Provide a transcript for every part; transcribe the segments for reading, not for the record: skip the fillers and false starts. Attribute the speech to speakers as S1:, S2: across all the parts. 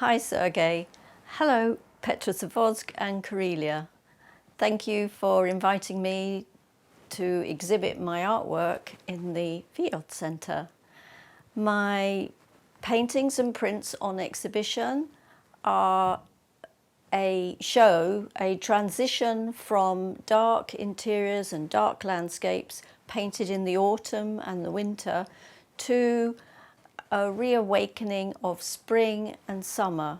S1: Hi Sergei. Hello Petrozavodsk and Karelia. Thank you for inviting me to exhibit my artwork in the Vyhod Centre. My paintings and prints on exhibition are a transition from dark interiors and dark landscapes painted in the autumn and the winter to a reawakening of spring and summer.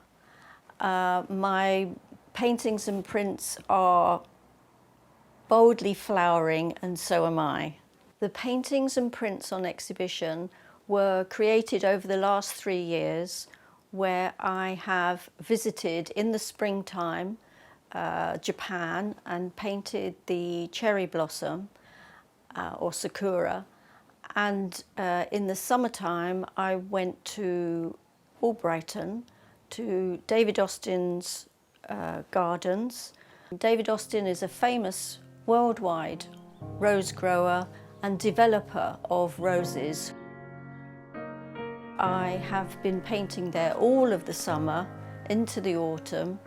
S1: My paintings and prints are boldly flowering, and so am I. The paintings and prints on exhibition were created over the last 3 years, where I have visited in the springtime Japan and painted the cherry blossom or sakura. And in the summertime, I went to Albrighton, to David Austin's gardens. David Austin is a famous worldwide rose grower and developer of roses. I have been painting there all of the summer into the autumn.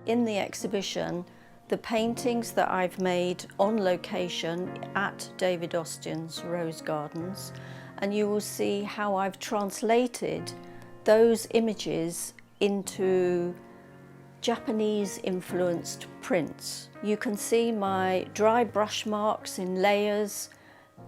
S1: In the exhibition, the paintings that I've made on location at David Austin's rose gardens, and you will see how I've translated those images into Japanese influenced prints. You can see my dry brush marks in layers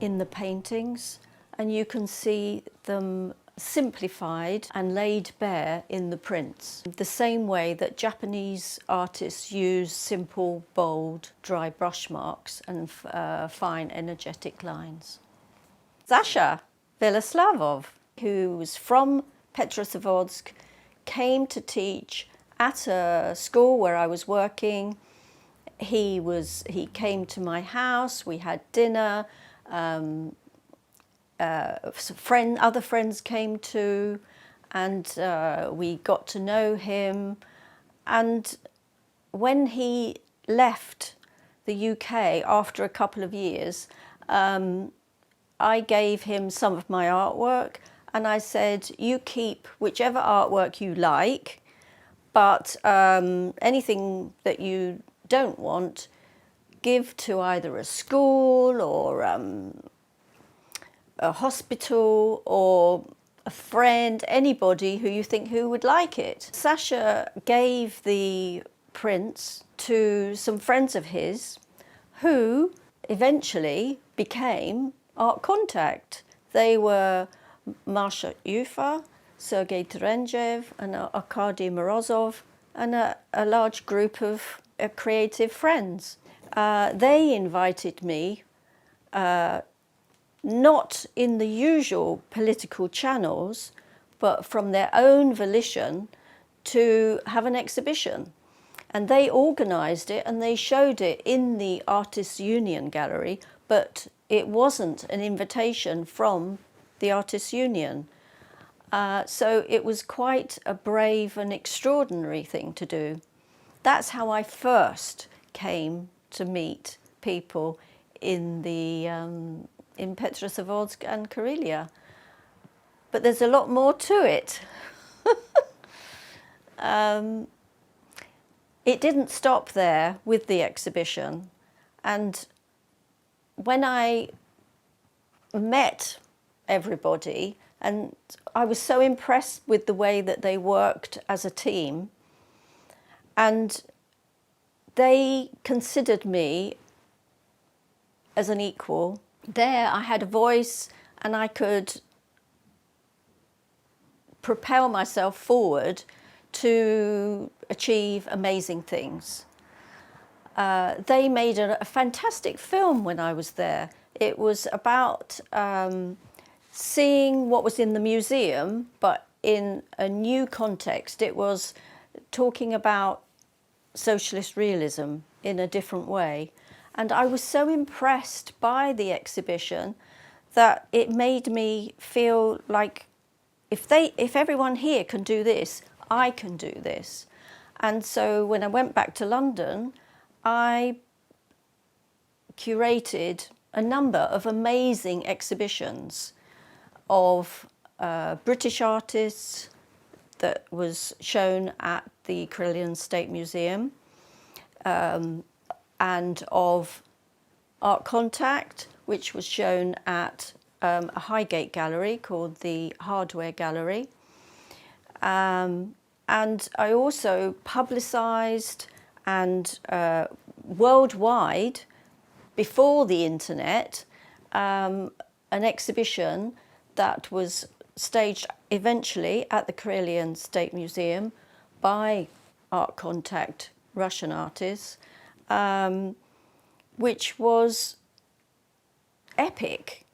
S1: in the paintings, and you can see them simplified and laid bare in the prints, the same way that Japanese artists use simple, bold, dry brush marks and fine, energetic lines. Sasha Veloslavov, who was from Petrozavodsk, came to teach at a school where I was working. He came to my house, we had dinner, other friends came too, and we got to know him. And when he left the UK after a couple of years, I gave him some of my artwork, and I said, you keep whichever artwork you like, but anything that you don't want, give to either a school or a hospital or a friend, anybody who you think who would like it. Sasha gave the prints to some friends of his who eventually became art contact. They were Masha Ufa, Sergei Terentjev and Arkady Morozov, and a large group of creative friends. They invited me not in the usual political channels, but from their own volition, to have an exhibition. And they organised it and they showed it in the Artists' Union Gallery, but it wasn't an invitation from the Artists' Union. So it was quite a brave and extraordinary thing to do. That's how I first came to meet people in Petrozavodsk and Karelia. But there's a lot more to it. It didn't stop there with the exhibition. And when I met everybody, and I was so impressed with the way that they worked as a team, and they considered me as an equal. There I had a voice and I could propel myself forward to achieve amazing things. They made a fantastic film when I was there. It was about seeing what was in the museum, but in a new context. It was talking about socialist realism in a different way. And I was so impressed by the exhibition that it made me feel like if everyone here can do this, I can do this. And so when I went back to London, I curated a number of amazing exhibitions of British artists, that was shown at the Karelian State Museum, and of Art Contact, which was shown at a Highgate gallery called the Hardware Gallery. And I also publicised and worldwide, before the internet, an exhibition that was staged eventually at the Karelian State Museum by Art Contact Russian artists, which was epic.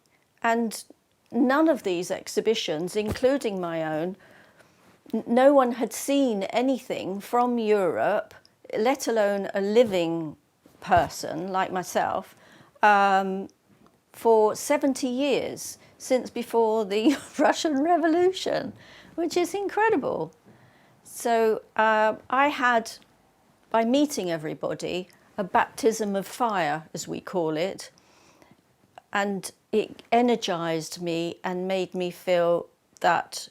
S1: And none of these exhibitions, including my own, no one had seen anything from Europe, let alone a living person like myself, for 70 years, since before the Russian Revolution, which is incredible. So I had, by meeting everybody, a baptism of fire, as we call it, and it energized me and made me feel that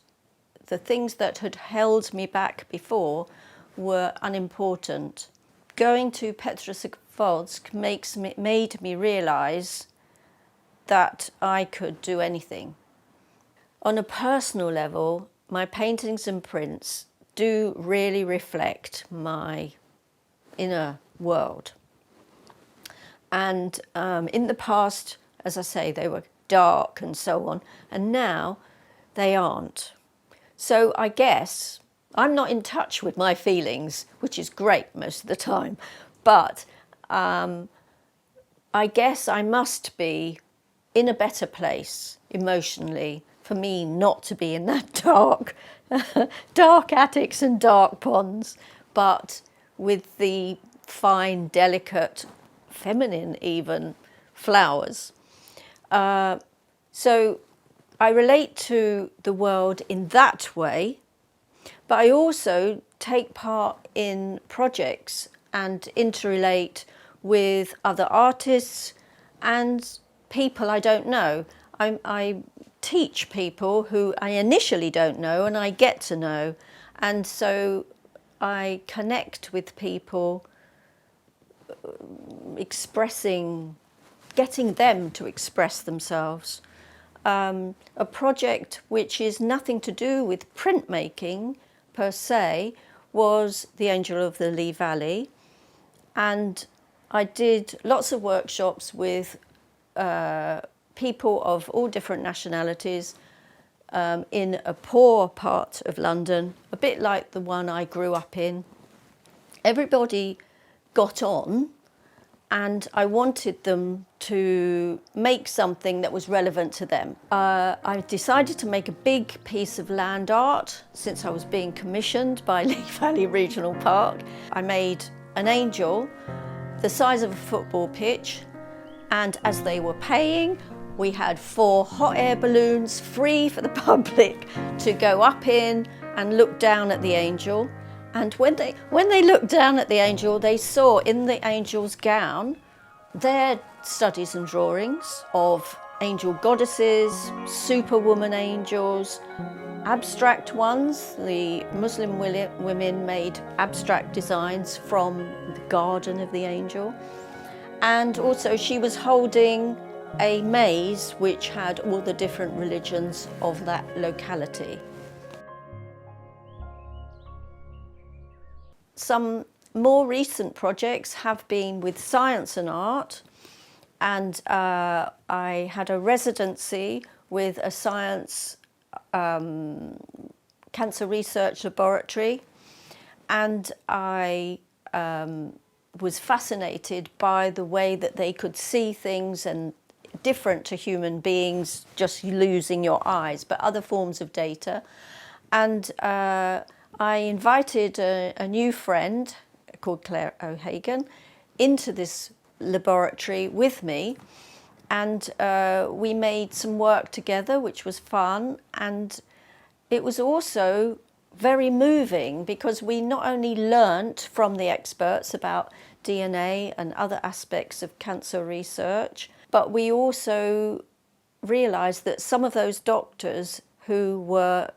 S1: the things that had held me back before were unimportant. Going to Petrozavodsk made me realize that I could do anything. On a personal level, my paintings and prints do really reflect my inner world. And in the past, as I say, they were dark and so on, and now they aren't. So I guess I'm not in touch with my feelings, which is great most of the time, but I guess I must be in a better place emotionally for me not to be in that dark attics and dark ponds, but with the fine, delicate, feminine even flowers. So I relate to the world in that way, but I also take part in projects and interrelate with other artists and people I don't know. I teach people who I initially don't know and I get to know, and so I connect with people, getting them to express themselves. A project which is nothing to do with printmaking per se was the Angel of the wyllie-ballard, and I did lots of workshops with people of all different nationalities in a poor part of London, a bit like the one I grew up in. Everybody got on, and I wanted them to make something that was relevant to them. I decided to make a big piece of land art since I was being commissioned by Lee Valley Regional Park. I made an angel the size of a football pitch, and as they were paying, we had 4 hot air balloons free for the public to go up in and look down at the angel. And when they looked down at the angel, they saw in the angel's gown their studies and drawings of angel goddesses, superwoman angels, abstract ones. The Muslim women made abstract designs from the garden of the angel. And also she was holding a maze which had all the different religions of that locality. Some more recent projects have been with science and art, and I had a residency with a science cancer research laboratory, and I was fascinated by the way that they could see things and different to human beings, just losing your eyes, but other forms of data. And I invited a new friend called Claire O'Hagan into this laboratory with me, and we made some work together, which was fun, and it was also very moving because we not only learnt from the experts about DNA and other aspects of cancer research, but we also realised that some of those doctors who were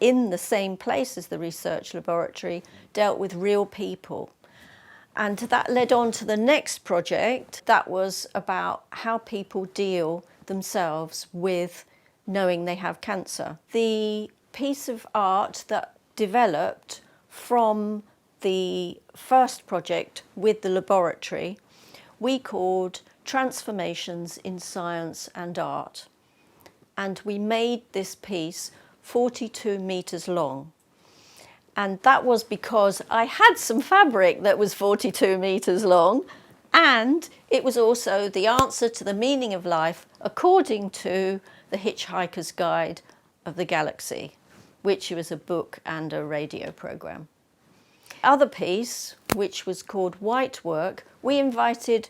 S1: in the same place as the research laboratory, dealt with real people. And that led on to the next project that was about how people deal themselves with knowing they have cancer. The piece of art that developed from the first project with the laboratory, we called Transformations in Science and Art. And we made this piece 42 meters long. And that was because I had some fabric that was 42 meters long, and it was also the answer to the meaning of life according to The Hitchhiker's Guide of the Galaxy, which was a book and a radio program. Other piece, which was called White Work, we invited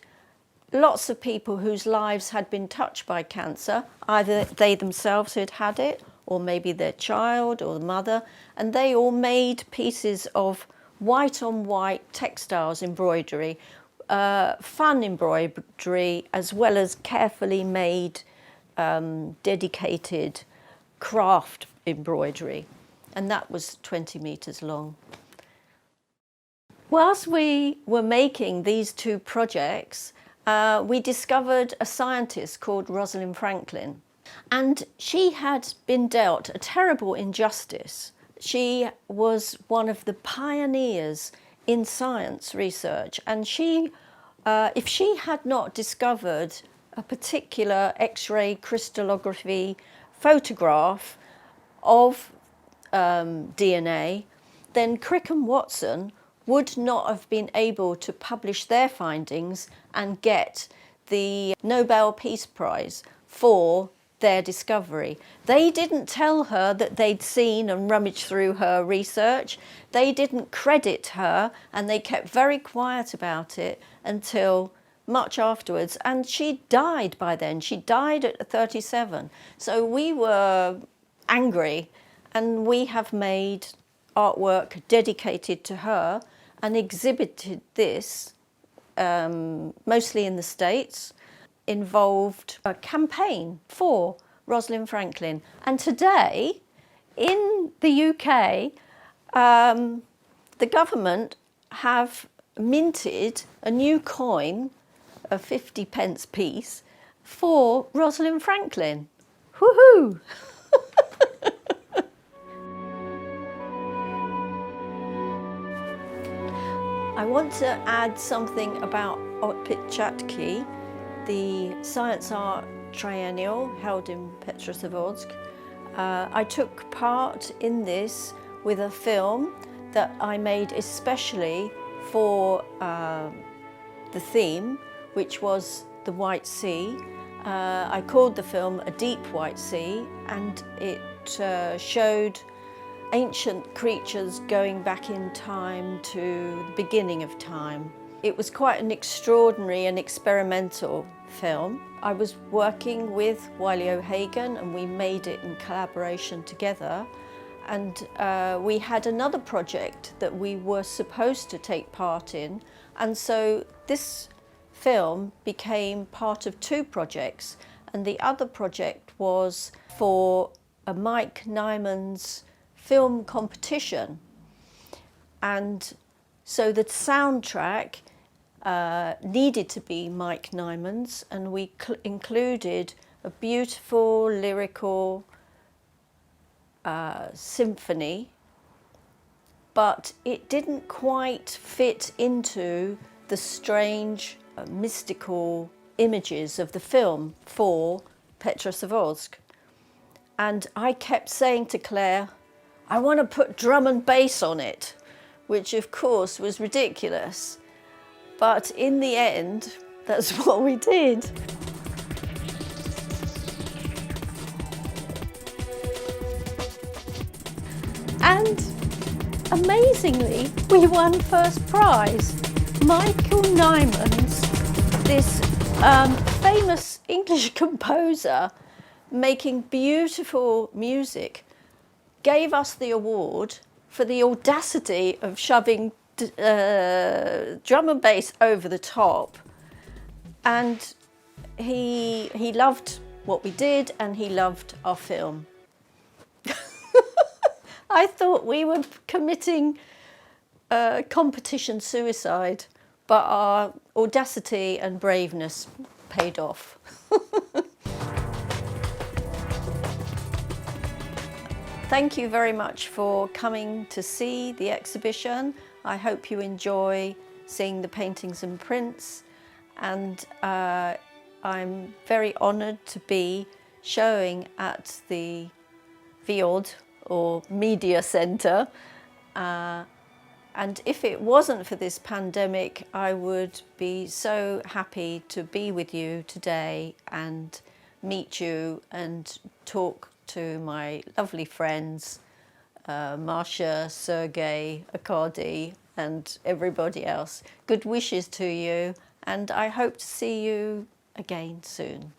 S1: lots of people whose lives had been touched by cancer. Either they themselves had had it, or maybe their child or the mother, and they all made pieces of white on white textiles embroidery, fun embroidery, as well as carefully made, dedicated craft embroidery. And that was 20 meters long. Whilst we were making these two projects, we discovered a scientist called Rosalind Franklin. And she had been dealt a terrible injustice. She was one of the pioneers in science research, and she, if she had not discovered a particular X-ray crystallography photograph of DNA, then Crick and Watson would not have been able to publish their findings and get the Nobel Peace Prize for their discovery. They didn't tell her that they'd seen and rummaged through her research. They didn't credit her, and they kept very quiet about it until much afterwards. And she died by then. She died at 37. So we were angry, and we have made artwork dedicated to her and exhibited this, mostly in the States. Involved a campaign for Rosalind Franklin. And today, in the UK, the government have minted a new coin, a 50p piece, for Rosalind Franklin. Woohoo! I want to add something about Petrozavodsk, the Science Art Triennial held in Petrozavodsk. I took part in this with a film that I made especially for the theme, which was the White Sea. I called the film A Deep White Sea, and it showed ancient creatures going back in time to the beginning of time. It was quite an extraordinary and experimental film. I was working with Wiley O'Hagan, and we made it in collaboration together. And we had another project that we were supposed to take part in. And so this film became part of two projects. And the other project was for a Mike Nyman's film competition. And so the soundtrack needed to be Mike Nyman's, and we included a beautiful lyrical symphony, but it didn't quite fit into the strange mystical images of the film for Petrozavodsk. And I kept saying to Claire, I want to put drum and bass on it, which of course was ridiculous. But in the end, that's what we did. And amazingly, we won first prize. Michael Nyman's, this famous English composer making beautiful music, gave us the award for the audacity of shoving drum and bass over the top. And he loved what we did, and he loved our film. I thought we were committing competition suicide, but our audacity and braveness paid off. Thank you very much for coming to see the exhibition. I hope you enjoy seeing the paintings and prints, and I'm very honoured to be showing at the Vyhod, or Media Centre, and if it wasn't for this pandemic, I would be so happy to be with you today and meet you and talk to my lovely friends, Masha, Sergei, Arkady, and everybody else. Good wishes to you, and I hope to see you again soon.